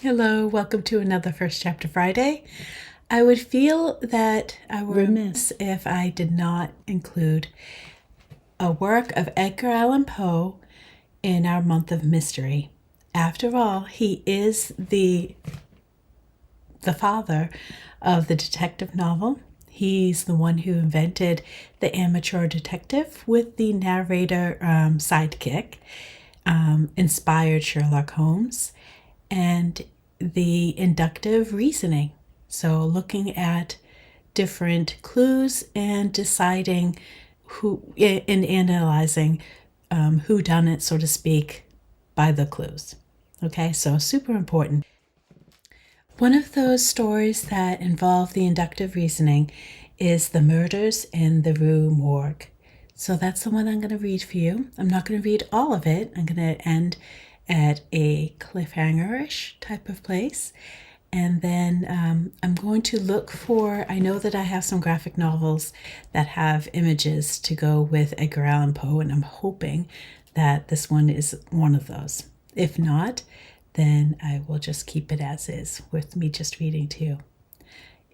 Hello, welcome to another First Chapter Friday. I would feel that I were remiss if I did not include a work of Edgar Allan Poe in our month of mystery. After all, he is the father of the detective novel. He's the one who invented the amateur detective with the narrator sidekick, inspired Sherlock Holmes, and the inductive reasoning. So looking at different clues and deciding who, and analyzing who done it, so to speak, by the clues. Okay, so super important. One of those stories that involve the inductive reasoning is The Murders in the Rue Morgue. So that's the one I'm going to read for you. I'm not going to read all of it. I'm going to end at a cliffhanger-ish type of place. And then I'm going to look for, I know that I have some graphic novels that have images to go with Edgar Allan Poe, and I'm hoping that this one is one of those. If not, then I will just keep it as is with me just reading to you.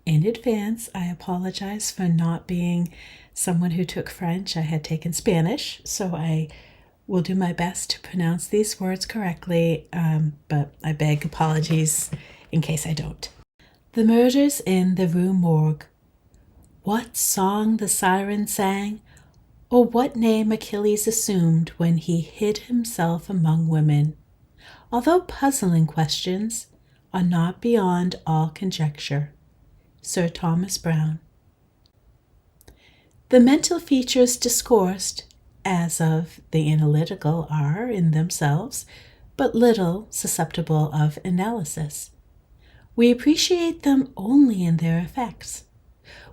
In advance, I apologize for not being someone who took French. I had taken Spanish, so I will do my best to pronounce these words correctly, but I beg apologies in case I don't. The Murders in the Rue Morgue. What song the siren sang, or what name Achilles assumed when he hid himself among women, although puzzling questions, are not beyond all conjecture. Sir Thomas Browne. The mental features discoursed, as of the analytical, are in themselves but little susceptible of analysis. We appreciate them only in their effects.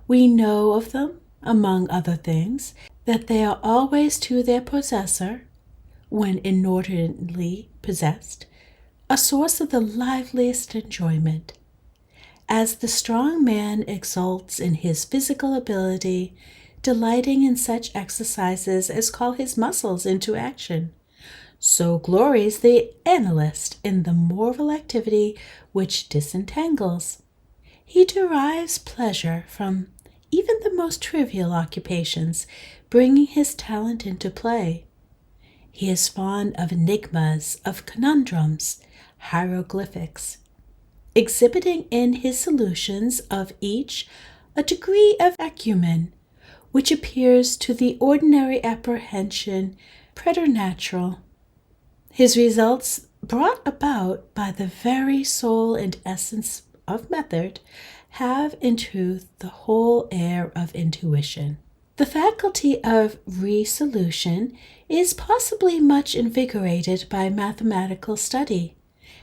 We know of them, among other things, that they are always to their possessor, when inordinately possessed, a source of the liveliest enjoyment. As the strong man exults in his physical ability, delighting in such exercises as call his muscles into action, so glories the analyst in the moral activity which disentangles. He derives pleasure from even the most trivial occupations, bringing his talent into play. He is fond of enigmas, of conundrums, hieroglyphics, exhibiting in his solutions of each a degree of acumen which appears to the ordinary apprehension preternatural. His results, brought about by the very soul and essence of method, have in truth the whole air of intuition. The faculty of resolution is possibly much invigorated by mathematical study,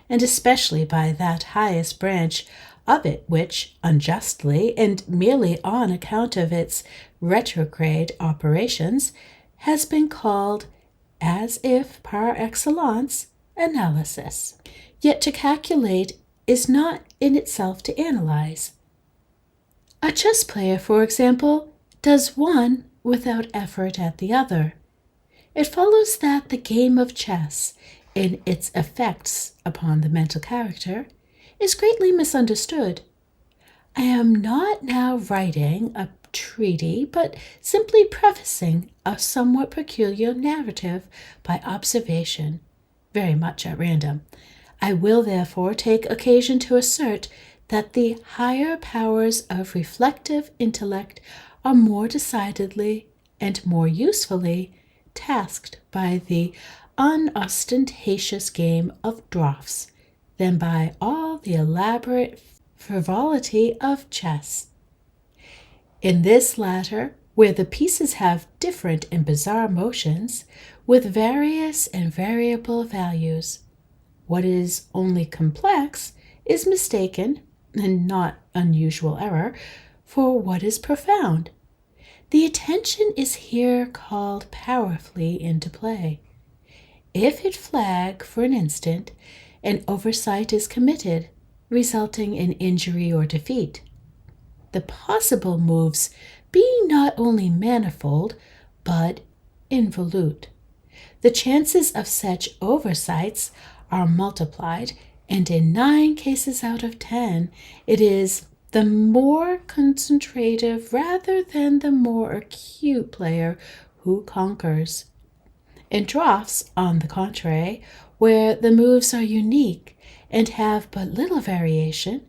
and especially by that highest branch of it which, unjustly, and merely on account of its retrograde operations, has been called, as if par excellence, analysis. Yet to calculate is not in itself to analyze. A chess player, for example, does one without effort at the other. It follows that the game of chess, in its effects upon the mental character, is greatly misunderstood. I am not now writing a treatise, but simply prefacing a somewhat peculiar narrative by observation, very much at random. I will therefore take occasion to assert that the higher powers of reflective intellect are more decidedly and more usefully tasked by the unostentatious game of draughts than by all the elaborate frivolity of chess. In this latter, where the pieces have different and bizarre motions, with various and variable values, what is only complex is mistaken, and not unusual error, for what is profound. The attention is here called powerfully into play. If it flag for an instant, an oversight is committed, resulting in injury or defeat. The possible moves being not only manifold, but involute. The chances of such oversights are multiplied And in 9 cases out of 10, it is the more concentrative rather than the more acute player who conquers. In drafts, on the contrary, where the moves are unique and have but little variation,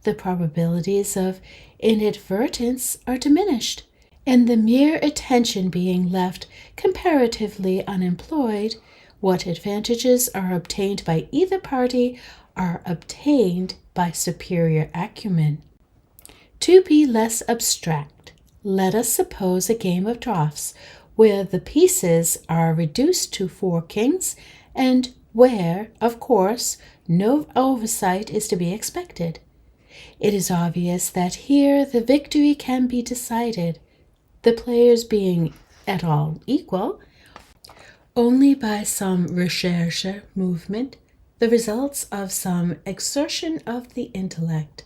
the probabilities of inadvertence are diminished, and the mere attention being left comparatively unemployed, what advantages are obtained by either party are obtained by superior acumen. To be less abstract, let us suppose a game of draughts where the pieces are reduced to 4 kings and where, of course, no oversight is to be expected. It is obvious that here the victory can be decided, the players being at all equal, only by some recherche movement, the results of some exertion of the intellect.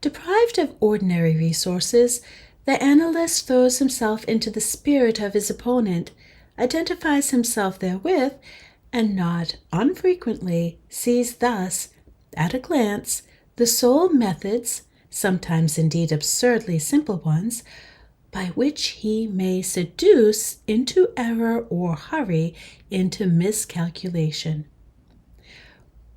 Deprived of ordinary resources, the analyst throws himself into the spirit of his opponent, identifies himself therewith, and not unfrequently sees thus, at a glance, the sole methods, sometimes indeed absurdly simple ones, by which he may seduce into error or hurry into miscalculation.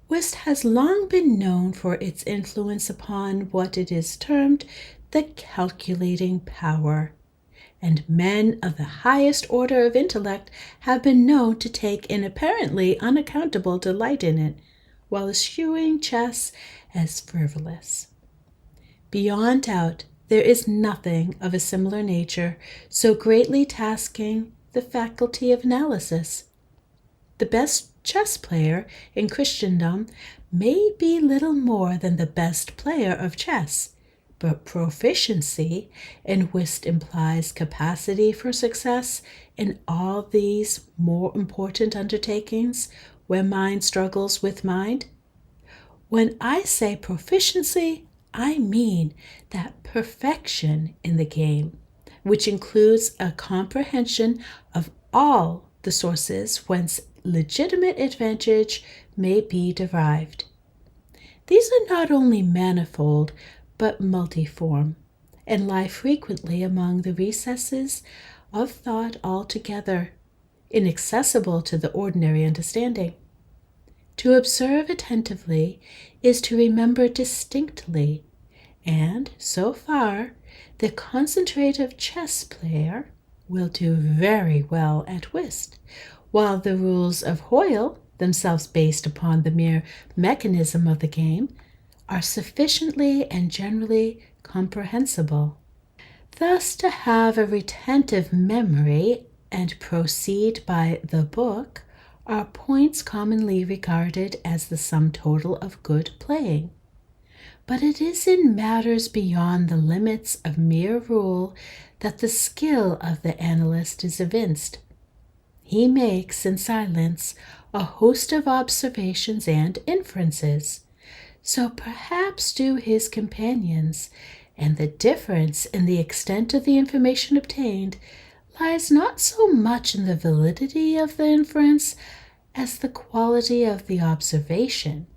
Whist has long been known for its influence upon what it is termed the calculating power, and men of the highest order of intellect have been known to take an apparently unaccountable delight in it, while eschewing chess as frivolous. Beyond doubt, there is nothing of a similar nature so greatly tasking the faculty of analysis. The best chess player in Christendom may be little more than the best player of chess, but proficiency in whist implies capacity for success in all these more important undertakings where mind struggles with mind. When I say proficiency, I mean that perfection in the game, which includes a comprehension of all the sources whence legitimate advantage may be derived. These are not only manifold, but multiform, and lie frequently among the recesses of thought altogether, inaccessible to the ordinary understanding. To observe attentively is to remember distinctly, and, so far, the concentrative chess player will do very well at whist, while the rules of Hoyle, themselves based upon the mere mechanism of the game, are sufficiently and generally comprehensible. Thus, to have a retentive memory and proceed by the book are points commonly regarded as the sum total of good playing. But it is in matters beyond the limits of mere rule that the skill of the analyst is evinced. He makes, in silence, a host of observations and inferences. So perhaps do his companions, and the difference in the extent of the information obtained lies not so much in the validity of the inference as the quality of the observation.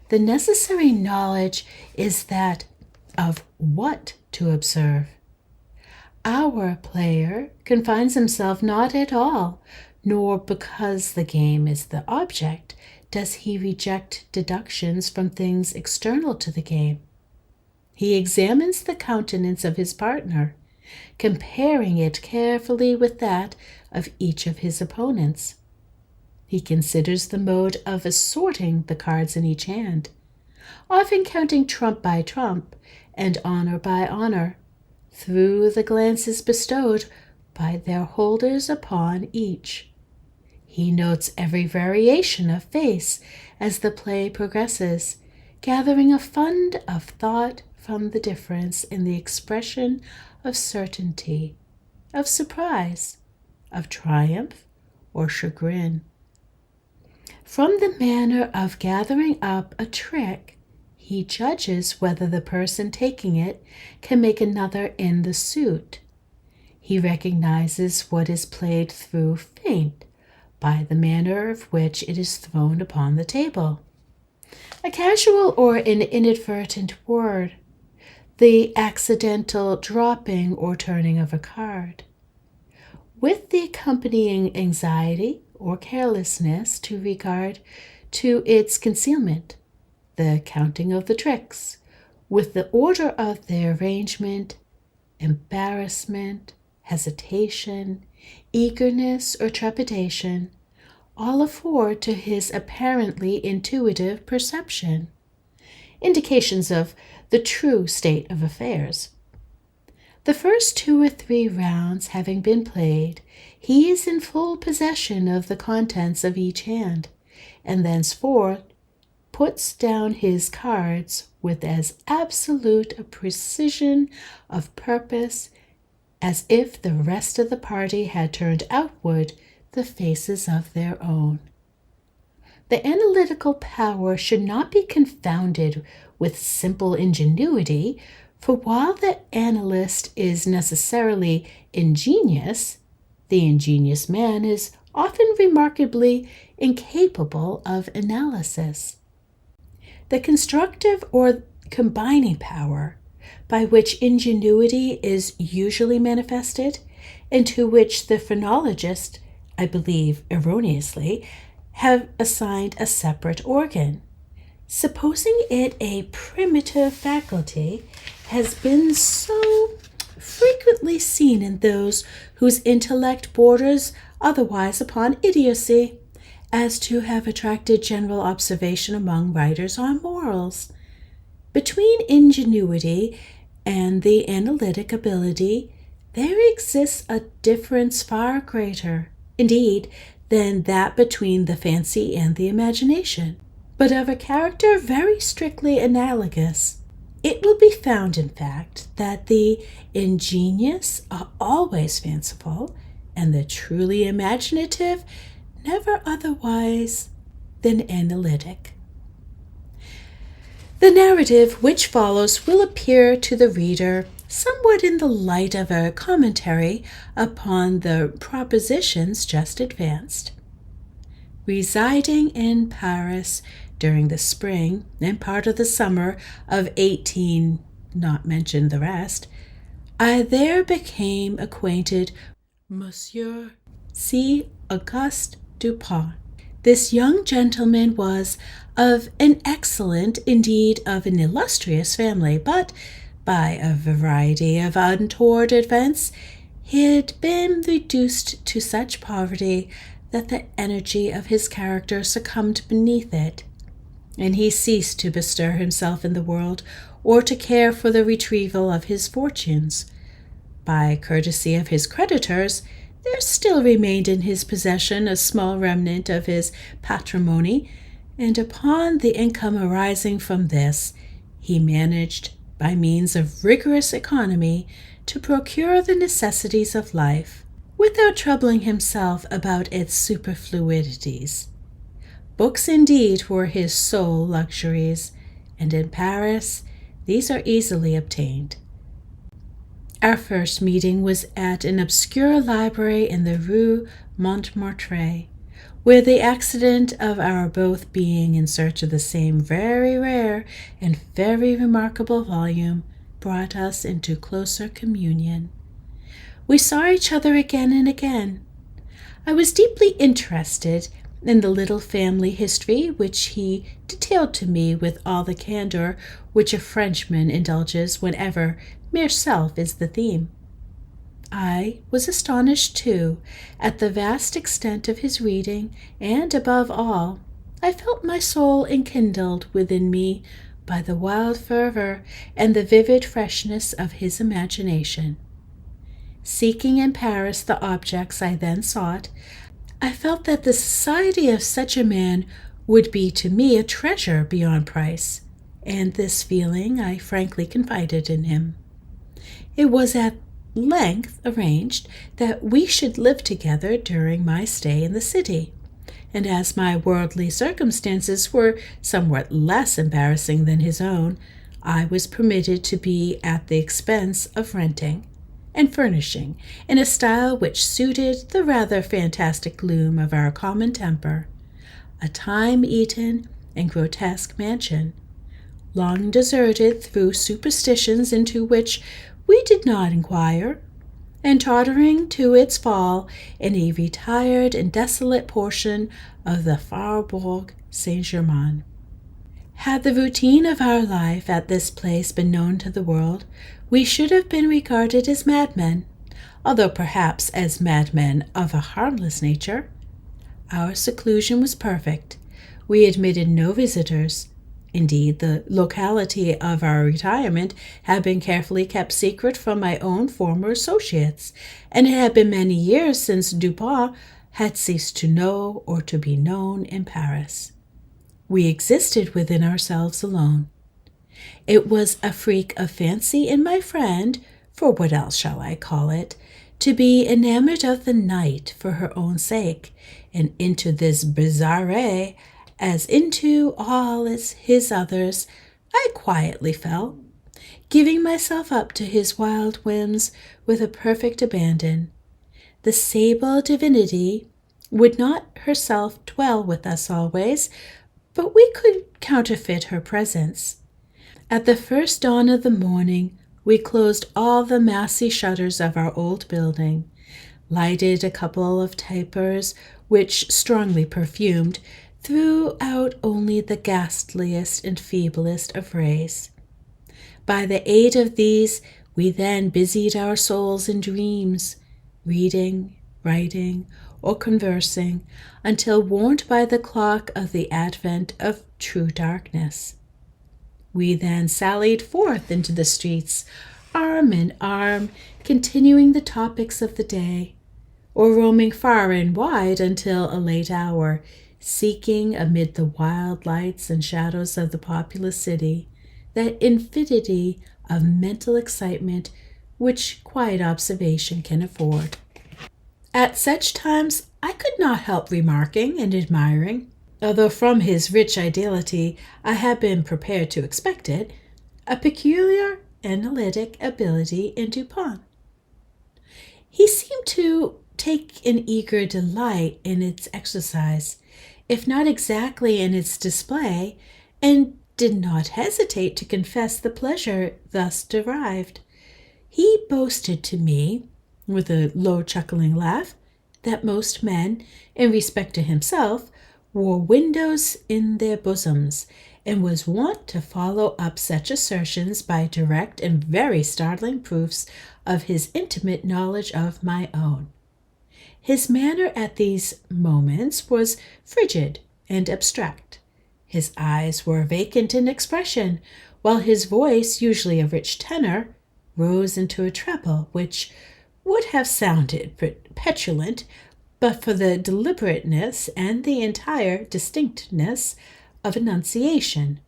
The necessary knowledge is that of what to observe. Our player confines himself not at all, nor because the game is the object does he reject deductions from things external to the game. He examines the countenance of his partner, comparing it carefully with that of each of his opponents. He considers the mode of assorting the cards in each hand, often counting trump by trump and honor by honor, through the glances bestowed by their holders upon each. He notes every variation of face as the play progresses, gathering a fund of thought from the difference in the expression of certainty, of surprise, of triumph or chagrin. From the manner of gathering up a trick, he judges whether the person taking it can make another in the suit. He recognizes what is played through feint by the manner of which it is thrown upon the table. A casual or an inadvertent word, the accidental dropping or turning of a card, with the accompanying anxiety or carelessness to regard to its concealment, the counting of the tricks, with the order of their arrangement, embarrassment, hesitation, eagerness, or trepidation, all afford to his apparently intuitive perception indications of the true state of affairs. The first 2 or 3 rounds having been played, he is in full possession of the contents of each hand, and thenceforth puts down his cards with as absolute a precision of purpose as if the rest of the party had turned outward the faces of their own. The analytical power should not be confounded with simple ingenuity, for while the analyst is necessarily ingenious, the ingenious man is often remarkably incapable of analysis. The constructive or combining power, by which ingenuity is usually manifested, and to which the phrenologists, I believe erroneously, have assigned a separate organ, supposing it a primitive faculty, has been so frequently seen in those whose intellect borders otherwise upon idiocy, as to have attracted general observation among writers on morals. Between ingenuity and the analytic ability, there exists a difference far greater, indeed, than that between the fancy and the imagination, but of a character very strictly analogous. It will be found, in fact, that the ingenious are always fanciful, and the truly imaginative never otherwise than analytic. The narrative which follows will appear to the reader somewhat in the light of a commentary upon the propositions just advanced. Residing in Paris during the spring and part of the summer of 18, not mention the rest, I there became acquainted Monsieur C. Auguste Dupin. This young gentleman was of an excellent, indeed of an illustrious family, but by a variety of untoward events he had been reduced to such poverty that the energy of his character succumbed beneath it, and he ceased to bestir himself in the world or to care for the retrieval of his fortunes. By courtesy of his creditors, there still remained in his possession a small remnant of his patrimony, and upon the income arising from this, he managed, by means of rigorous economy, to procure the necessities of life, without troubling himself about its superfluities. Books indeed were his sole luxuries, and in Paris these are easily obtained. Our first meeting was at an obscure library in the Rue Montmartre, where the accident of our both being in search of the same very rare and very remarkable volume brought us into closer communion. We saw each other again and again. I was deeply interested in the little family history which he detailed to me with all the candor which a Frenchman indulges whenever mere self is the theme. I was astonished, too, at the vast extent of his reading, and, above all, I felt my soul enkindled within me by the wild fervor and the vivid freshness of his imagination. Seeking in Paris the objects I then sought, I felt that the society of such a man would be to me a treasure beyond price, and this feeling I frankly confided in him. It was at length arranged that we should live together during my stay in the city, and as my worldly circumstances were somewhat less embarrassing than his own, I was permitted to be at the expense of renting and furnishing in a style which suited the rather fantastic gloom of our common temper, a time-eaten and grotesque mansion, long deserted through superstitions into which we did not inquire, and tottering to its fall in a retired and desolate portion of the Faubourg Saint-Germain. Had the routine of our life at this place been known to the world, we should have been regarded as madmen, although perhaps as madmen of a harmless nature. Our seclusion was perfect. We admitted no visitors. Indeed, the locality of our retirement had been carefully kept secret from my own former associates, and it had been many years since Dupin had ceased to know or to be known in Paris. We existed within ourselves alone. It was a freak of fancy in my friend, for what else shall I call it, to be enamored of the night for her own sake, and into this bizarre, as into all his others, I quietly fell, giving myself up to his wild whims with a perfect abandon. The sable divinity would not herself dwell with us always, but we could counterfeit her presence. At the first dawn of the morning, we closed all the massy shutters of our old building, lighted a couple of tapers which, strongly perfumed, threw out only the ghastliest and feeblest of rays. By the aid of these, we then busied our souls in dreams, reading, writing, or conversing, until warned by the clock of the advent of true darkness. We then sallied forth into the streets, arm in arm, continuing the topics of the day, or roaming far and wide until a late hour, seeking amid the wild lights and shadows of the populous city that infinity of mental excitement which quiet observation can afford. At such times I could not help remarking and admiring, although from his rich ideality I had been prepared to expect it, a peculiar analytic ability in Dupin. He seemed to take an eager delight in its exercise, if not exactly in its display, and did not hesitate to confess the pleasure thus derived. He boasted to me, with a low chuckling laugh, that most men, in respect to himself, wore windows in their bosoms, and was wont to follow up such assertions by direct and very startling proofs of his intimate knowledge of my own. His manner at these moments was frigid and abstract. His eyes were vacant in expression, while his voice, usually a rich tenor, rose into a treble which would have sounded petulant but for the deliberateness and the entire distinctness of enunciation.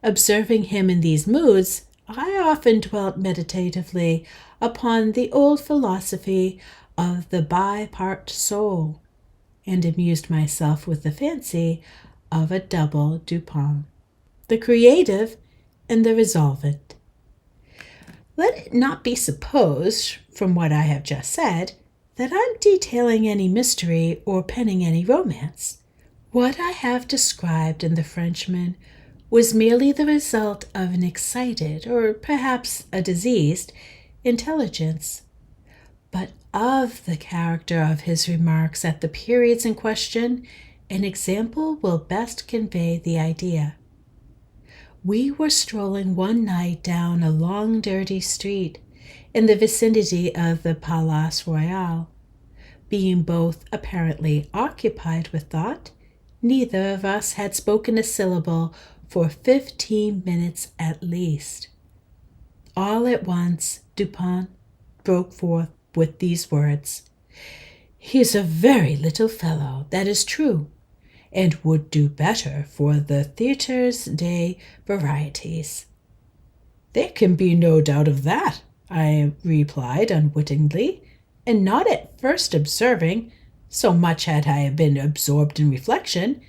Observing him in these moods, I often dwelt meditatively upon the old philosophy of the bipart soul, and amused myself with the fancy of a double Dupin, the creative and the resolvent. Let it not be supposed, from what I have just said, that I'm detailing any mystery or penning any romance. What I have described in The Frenchman was merely the result of an excited, or perhaps a diseased, intelligence. But of the character of his remarks at the periods in question, an example will best convey the idea. We were strolling one night down a long, dirty street in the vicinity of the Place Royale. Being both apparently occupied with thought, neither of us had spoken a syllable for 15 minutes at least. All at once, Dupin broke forth with these words: "He is a very little fellow, that is true, and would do better for the theatres des varieties." "There can be no doubt of that," I replied unwittingly, and not at first observing, so much had I been absorbed in reflection,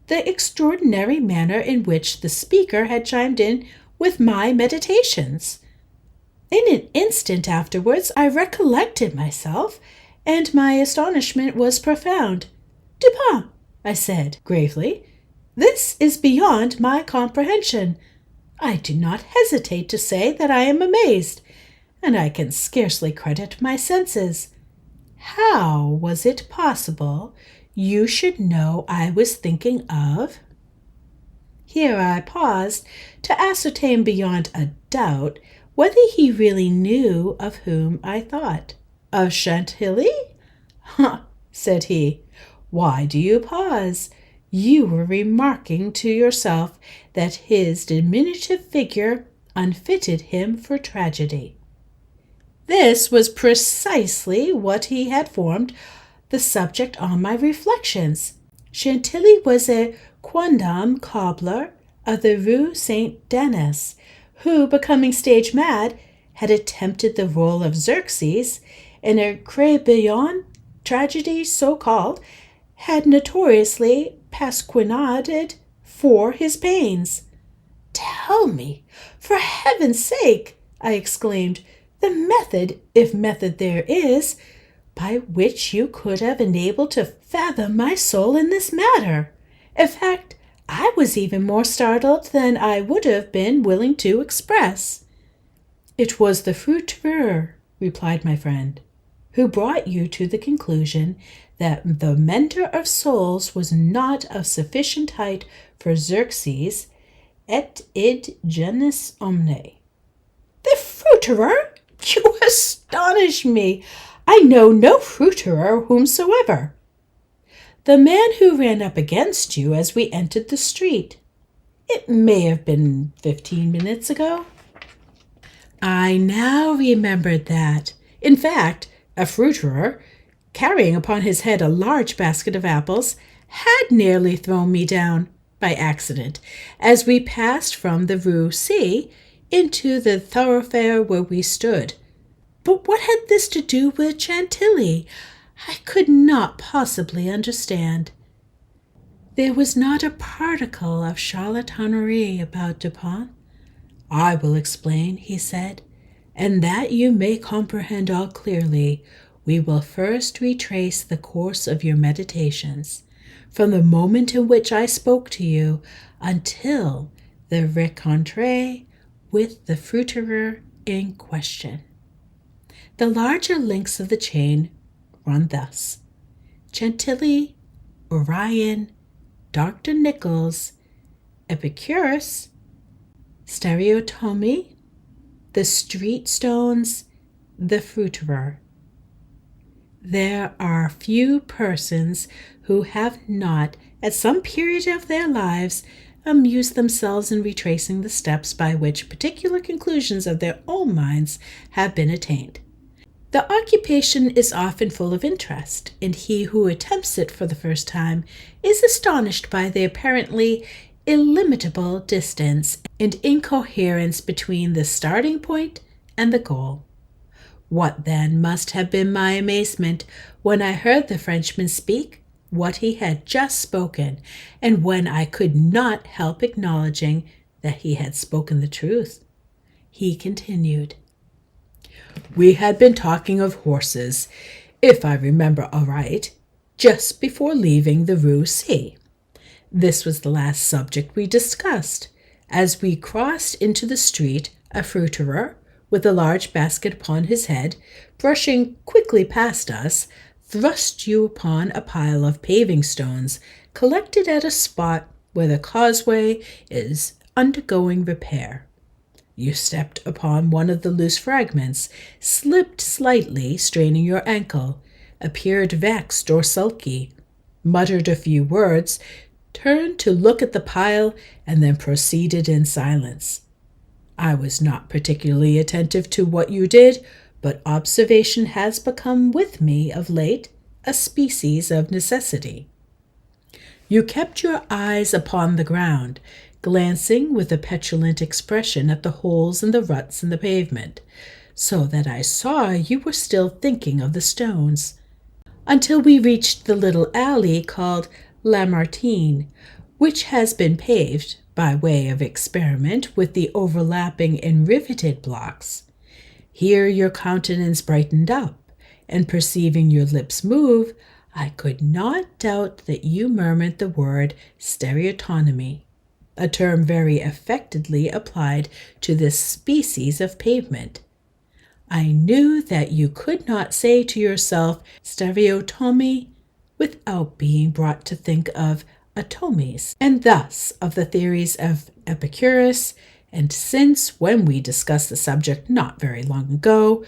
the extraordinary manner in which the speaker had chimed in with my meditations. In an instant afterwards I recollected myself, and my astonishment was profound. "Dupin," I said gravely, This is beyond my comprehension. I do not hesitate to say that I am amazed, and I can scarcely credit my senses. How was it possible you should know I was thinking of—" Here I paused to ascertain beyond a doubt whether he really knew of whom I thought. "Of Chantilly?" "Huh," said he. "Why do you pause? You were remarking to yourself that his diminutive figure unfitted him for tragedy." This was precisely what he had formed the subject on my reflections. Chantilly was a quondam cobbler of the Rue Saint-Denis, who, becoming stage mad, had attempted the role of Xerxes in a Crébillon tragedy so called, had notoriously pasquinaded for his pains. "Tell me, for heaven's sake," I exclaimed, "the method, if method there is, by which you could have enabled to fathom my soul in this matter." In fact, I was even more startled than I would have been willing to express. "It was the fruiterer," replied my friend, "who brought you to the conclusion that the mender of souls was not of sufficient height for Xerxes, et id genus omne." "The fruiterer? You astonish me. I know no fruiterer whomsoever." "The man who ran up against you as we entered the street. It may have been 15 minutes ago." I now remembered that, in fact, a fruiterer, carrying upon his head a large basket of apples, had nearly thrown me down, by accident, as we passed from the Rue C into the thoroughfare where we stood. But what had this to do with Chantilly? I could not possibly understand. There was not a particle of charlatanerie about Dupin. "I will explain," he said, "and that you may comprehend all clearly, we will first retrace the course of your meditations, from the moment in which I spoke to you until the rencontre with the fruiterer in question. The larger links of the chain run thus: Chantilly, Orion, Dr. Nichols, Epicurus, stereotomy, the street stones, the fruiterer. There are few persons who have not, at some period of their lives, amused themselves in retracing the steps by which particular conclusions of their own minds have been attained. The occupation is often full of interest, and he who attempts it for the first time is astonished by the apparently illimitable distance and incoherence between the starting point and the goal. What then must have been my amazement when I heard the Frenchman speak what he had just spoken, and when I could not help acknowledging that he had spoken the truth. He continued: "We had been talking of horses, if I remember aright, just before leaving the Rue C. This was the last subject we discussed. As we crossed into the street, a fruiterer, with a large basket upon his head, brushing quickly past us, thrust you upon a pile of paving stones collected at a spot where the causeway is undergoing repair. You stepped upon one of the loose fragments, slipped slightly, straining your ankle, appeared vexed or sulky, muttered a few words, turned to look at the pile, and then proceeded in silence. I was not particularly attentive to what you did, but observation has become with me of late a species of necessity. You kept your eyes upon the ground, glancing with a petulant expression at the holes and the ruts in the pavement, so that I saw you were still thinking of the stones, until we reached the little alley called Lamartine, which has been paved, by way of experiment, with the overlapping and riveted blocks. Here your countenance brightened up, and perceiving your lips move, I could not doubt that you murmured the word stereotomy, a term very affectedly applied to this species of pavement. I knew that you could not say to yourself stereotomy without being brought to think of atomies, and thus of the theories of Epicurus. And since, when we discussed the subject not very long ago,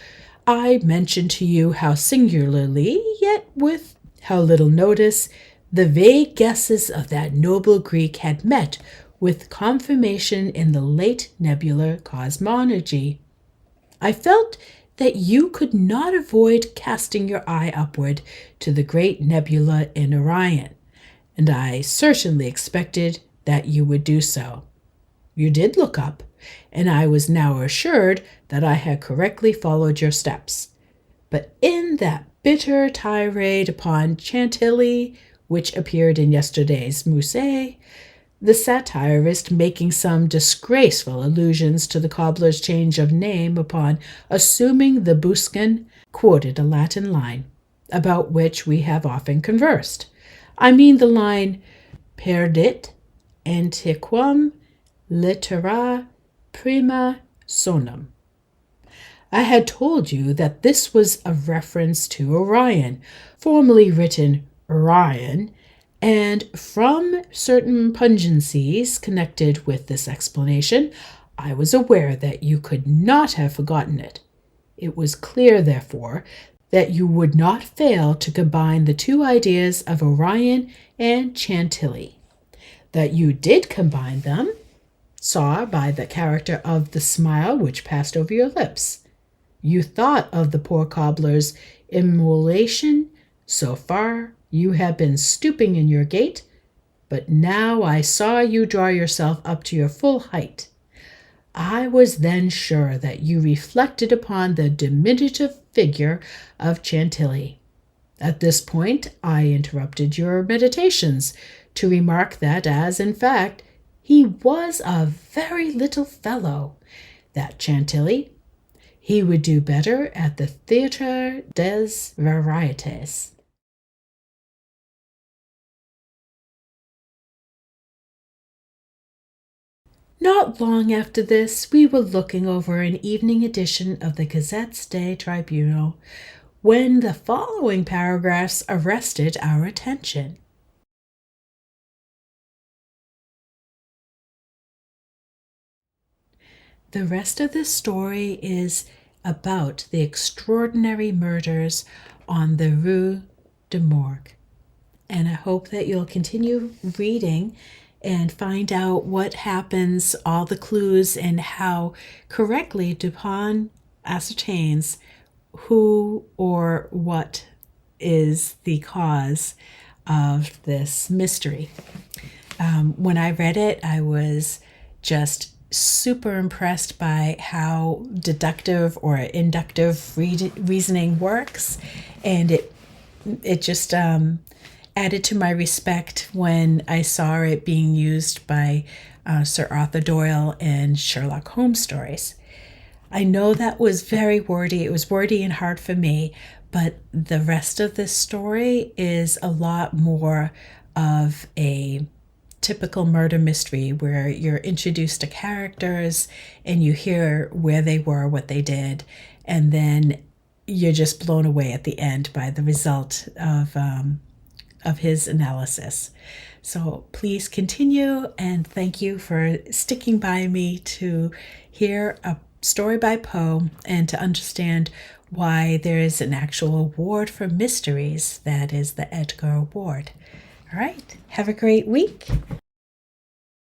I mentioned to you how singularly, yet with how little notice, the vague guesses of that noble Greek had met with confirmation in the late nebular cosmology, I felt that you could not avoid casting your eye upward to the great nebula in Orion, and I certainly expected that you would do so. You did look up, and I was now assured that I had correctly followed your steps. But in that bitter tirade upon Chantilly, which appeared in yesterday's Musée, the satirist, making some disgraceful allusions to the cobbler's change of name upon assuming the buscan, quoted a Latin line, about which we have often conversed. I mean the line, perdit antiquam littera prima sonum. I had told you that this was a reference to Orion, formerly written Orion, and from certain pungencies connected with this explanation, I was aware that you could not have forgotten it. It was clear, therefore, that you would not fail to combine the two ideas of Orion and Chantilly. That you did combine them, saw by the character of the smile which passed over your lips. You thought of the poor cobbler's immolation. So far you had been stooping in your gait, but now I saw you draw yourself up to your full height. I was then sure that you reflected upon the diminutive figure of Chantilly. At this point I interrupted your meditations to remark that, as in fact he was a very little fellow, that Chantilly, he would do better at the Theatre des Varietés. Not long after this, we were looking over an evening edition of the Gazettes des Tribunaux when the following paragraphs arrested our attention. The rest of this story is about the extraordinary murders on the Rue Morgue, and I hope that you'll continue reading and find out what happens, all the clues, and how correctly Dupin ascertains who or what is the cause of this mystery. When I read it, I was just super impressed by how deductive or inductive reasoning works, and it just added to my respect when I saw it being used by Sir Arthur Doyle in Sherlock Holmes stories. I know that was very wordy. It was wordy and hard for me, but the rest of this story is a lot more of a typical murder mystery where you're introduced to characters and you hear where they were, what they did, and then you're just blown away at the end by the result of his analysis. So please continue, and thank you for sticking by me to hear a story by Poe and to understand why there is an actual award for mysteries, that is the Edgar Award. All right, have a great week.